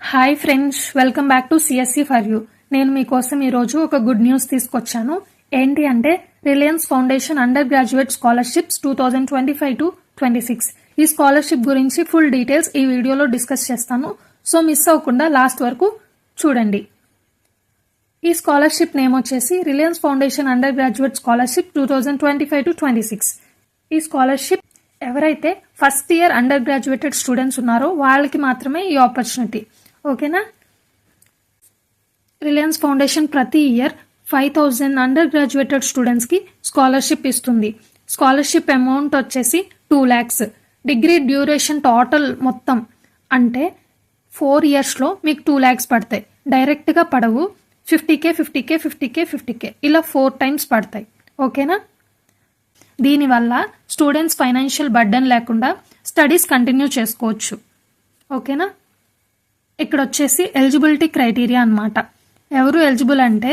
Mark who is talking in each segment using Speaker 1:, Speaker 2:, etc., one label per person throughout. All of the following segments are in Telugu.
Speaker 1: Hi friends, welcome back to CSC for you. నేను మీకోసం ఈరోజు ఒక గుడ్ న్యూస్ తీసుకొచ్చాను. ఏంటి అంటే Reliance Foundation undergraduate scholarships 2025-26. ఈ స్కాలర్షిప్ గురించి ఫుల్ డీటెయిల్స్ ఈ వీడియోలో డిస్కస్ చేస్తాను. సో మిస్ అవ్వకుండా లాస్ట్ వరకు చూడండి. ఈ స్కాలర్షిప్ నేమ్ వచ్చేసి Reliance Foundation under graduate scholarship 2025-26. ఈ స్కాలర్షిప్ ఎవరైతే first year under graduated students ఉన్నారో వాళ్ళకి మాత్రమే ఈ ఆపర్చునిటీ. ఓకేనా? రిలయన్స్ ఫౌండేషన్ ప్రతి ఇయర్ 5,000 అండర్ గ్రాడ్యుయేటెడ్ స్టూడెంట్స్కి స్కాలర్షిప్ ఇస్తుంది. స్కాలర్షిప్ అమౌంట్ వచ్చేసి 2 lakhs. డిగ్రీ డ్యూరేషన్ టోటల్ మొత్తం అంటే 4 yearsలో మీకు 2 lakhs పడతాయి. డైరెక్ట్గా పడవు. 50K 50K 50K 50K ఇలా 4 times పడతాయి. ఓకేనా? దీనివల్ల స్టూడెంట్స్ ఫైనాన్షియల్ బర్డెన్ లేకుండా స్టడీస్ కంటిన్యూ చేసుకోవచ్చు. ఓకేనా? ఇక్కడ వచ్చేసి ఎలిజిబిలిటీ క్రైటీరియా అన్నమాట. ఎవరు ఎలిజిబుల్ అంటే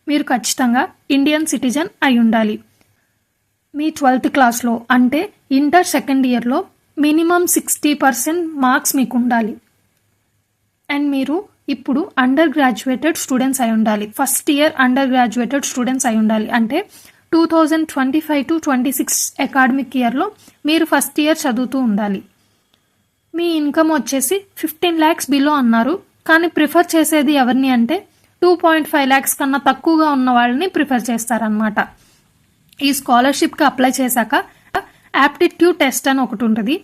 Speaker 1: మీరు ఖచ్చితంగా ఇండియన్ సిటిజన్ అయి ఉండాలి. మీ 12th క్లాస్లో అంటే ఇంటర్ సెకండ్ ఇయర్లో మినిమం 60% మార్క్స్ మీకు ఉండాలి. అండ్ మీరు ఇప్పుడు అండర్ గ్రాడ్యుయేటెడ్ స్టూడెంట్స్ అయి ఉండాలి. First year under graduated students అయి ఉండాలి. అంటే 2025-26 అకాడమిక్ ఇయర్లో మీరు ఫస్ట్ ఇయర్ చదువుతూ ఉండాలి. మీ ఇన్కమ్ వచ్చేసి 15 lakhs బిలో అన్నారు, కానీ ప్రిఫర్ చేసేది ఎవరిని అంటే 2.5 lakhs కన్నా తక్కువగా ఉన్న వాళ్ళని ప్రిఫర్ చేస్తారనమాట. ఈ స్కాలర్షిప్కి అప్లై చేశాక యాప్టిట్యూడ్ టెస్ట్ అని ఒకటి ఉంటుంది.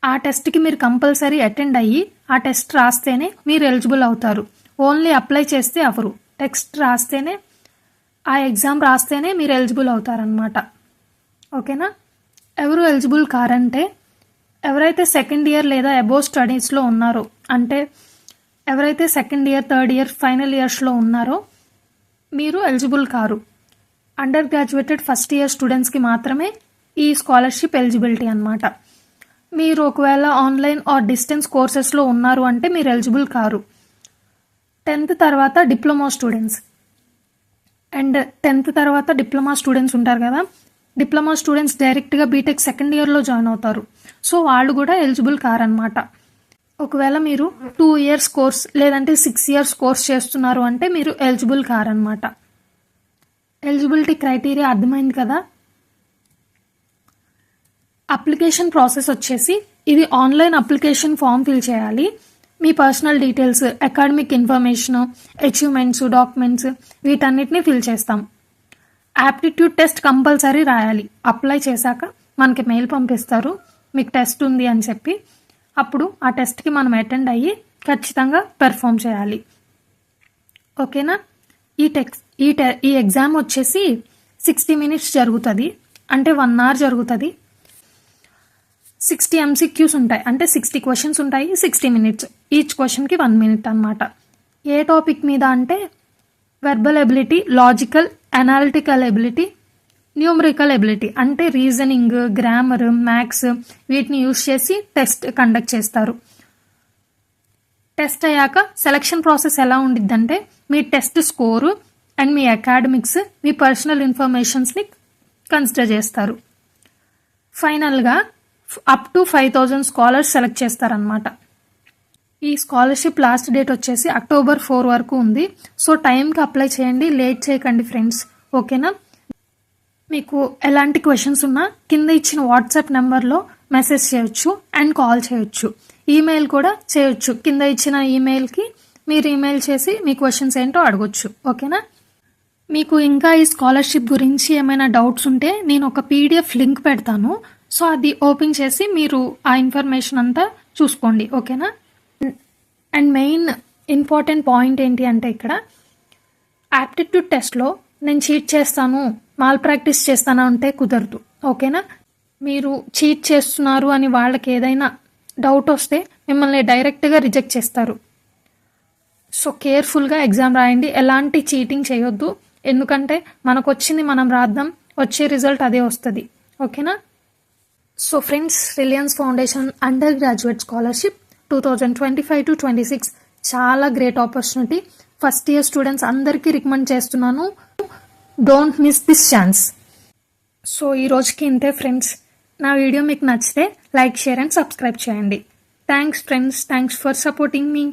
Speaker 1: ఆ టెస్ట్కి మీరు కంపల్సరీ అటెండ్ అయ్యి ఆ టెస్ట్ రాస్తేనే మీరు ఎలిజిబుల్ అవుతారు. ఓన్లీ అప్లై చేస్తే అవరు. టెస్ట్ రాస్తేనే, ఆ ఎగ్జామ్ రాస్తేనే మీరు ఎలిజిబుల్ అవుతారనమాట. ఓకేనా? ఎవరు ఎలిజిబుల్ కారంటే ఎవరైతే సెకండ్ ఇయర్ లేదా అబోవ్ స్టడీస్లో ఉన్నారో, అంటే ఎవరైతే second year third year final ఇయర్స్లో ఉన్నారో మీరు eligible car. Under graduated first year స్టూడెంట్స్కి మాత్రమే ఈ స్కాలర్షిప్ ఎలిజిబిలిటీ అనమాట. మీరు ఒకవేళ ఆన్లైన్ ఆర్ డిస్టెన్స్ కోర్సెస్లో ఉన్నారు అంటే మీరు ఎలిజిబుల్ కారు. 10th తర్వాత డిప్లొమా స్టూడెంట్స్ అండ్ 10th తర్వాత డిప్లొమా స్టూడెంట్స్ ఉంటారు కదా, డిప్లొమా స్టూడెంట్స్ డైరెక్ట్గా బీటెక్ సెకండ్ ఇయర్లో జాయిన్ అవుతారు. సో వాళ్ళు కూడా ఎలిజిబుల్ కారనమాట. ఒకవేళ మీరు 2 years కోర్స్ లేదంటే 6 years కోర్స్ చేస్తున్నారు అంటే మీరు ఎలిజిబుల్ కారనమాట. ఎలిజిబిలిటీ క్రైటీరియా అర్థమైంది కదా? అప్లికేషన్ ప్రాసెస్ వచ్చేసి ఇది ఆన్లైన్ అప్లికేషన్ ఫామ్ ఫిల్ చేయాలి. మీ personal details, academic information, achievements, documents వీటన్నిటిని ఫిల్ చేస్తాం. యాప్టిట్యూడ్ టెస్ట్ కంపల్సరీ రాయాలి. అప్లై చేశాక మనకి మెయిల్ పంపిస్తారు మీకు టెస్ట్ ఉంది అని చెప్పి. అప్పుడు ఆ టెస్ట్కి మనం అటెండ్ అయ్యి ఖచ్చితంగా పెర్ఫామ్ చేయాలి. ఓకేనా? ఈ ఎగ్జామ్ వచ్చేసి 60 minutes జరుగుతుంది, అంటే 1 hour జరుగుతుంది. 60 MCQs ఉంటాయి, అంటే 60 questions ఉంటాయి. 60 minutes, ఈచ్ క్వశ్చన్కి 1 minute అనమాట. ఏ టాపిక్ మీద అంటే verbal ability, logical, analytical ability, numerical ability అంటే రీజనింగ్, గ్రామర్, మ్యాథ్స్ వీటిని యూజ్ చేసి టెస్ట్ కండక్ట్ చేస్తారు. టెస్ట్ అయ్యాక సెలక్షన్ ప్రాసెస్ ఎలా ఉండిద్దంటే మీ టెస్ట్ స్కోరు అండ్ మీ అకాడమిక్స్, మీ పర్సనల్ ఇన్ఫర్మేషన్స్ని కన్సిడర్ చేస్తారు. ఫైనల్గా అప్ టు 5,000 స్కాలర్స్ సెలెక్ట్ చేస్తారనమాట. ఈ స్కాలర్షిప్ లాస్ట్ డేట్ వచ్చేసి October 4 వరకు ఉంది. సో టైంకి అప్లై చేయండి, లేట్ చేయకండి ఫ్రెండ్స్. ఓకేనా? మీకు ఎలాంటి క్వశ్చన్స్ ఉన్నా కింద ఇచ్చిన వాట్సాప్ నెంబర్లో మెసేజ్ చేయొచ్చు అండ్ కాల్ చేయొచ్చు. ఈమెయిల్ కూడా చేయొచ్చు. కింద ఇచ్చిన ఈమెయిల్కి మీరు ఈమెయిల్ చేసి మీ క్వశ్చన్స్ ఏంటో అడగొచ్చు. ఓకేనా? మీకు ఇంకా ఈ స్కాలర్షిప్ గురించి ఏమైనా డౌట్స్ ఉంటే నేను ఒక PDF లింక్ పెడతాను. సో అది ఓపెన్ చేసి మీరు ఆ ఇన్ఫర్మేషన్ అంతా చూసుకోండి. ఓకేనా? అండ్ మెయిన్ ఇంపార్టెంట్ పాయింట్ ఏంటి అంటే ఇక్కడ యాప్టిట్యూడ్ టెస్ట్లో నేను చీట్ చేస్తాను, మాల్ ప్రాక్టీస్ చేస్తాను అంటే కుదరదు. ఓకేనా? మీరు చీట్ చేస్తున్నారు అని వాళ్ళకి ఏదైనా డౌట్ వస్తే మిమ్మల్ని డైరెక్ట్గా రిజెక్ట్ చేస్తారు. సో కేర్ఫుల్గా ఎగ్జామ్ రాయండి. ఎలాంటి చీటింగ్ చేయొద్దు, ఎందుకంటే మనకు వచ్చింది మనం రాద్దాం, వచ్చే రిజల్ట్ అదే వస్తుంది. ఓకేనా? So friends, Reliance Foundation under graduate scholarship 2025-26 చాలా great opportunity. First year students అందరికీ రికమెండ్ చేస్తున్నాను. Don't miss this chance. So ఈ రోజుకి ఇంతే ఫ్రెండ్స్. నా వీడియో మీకు నచ్చితే లైక్, షేర్ అండ్ సబ్స్క్రైబ్ చేయండి. Thanks friends, thanks for supporting me.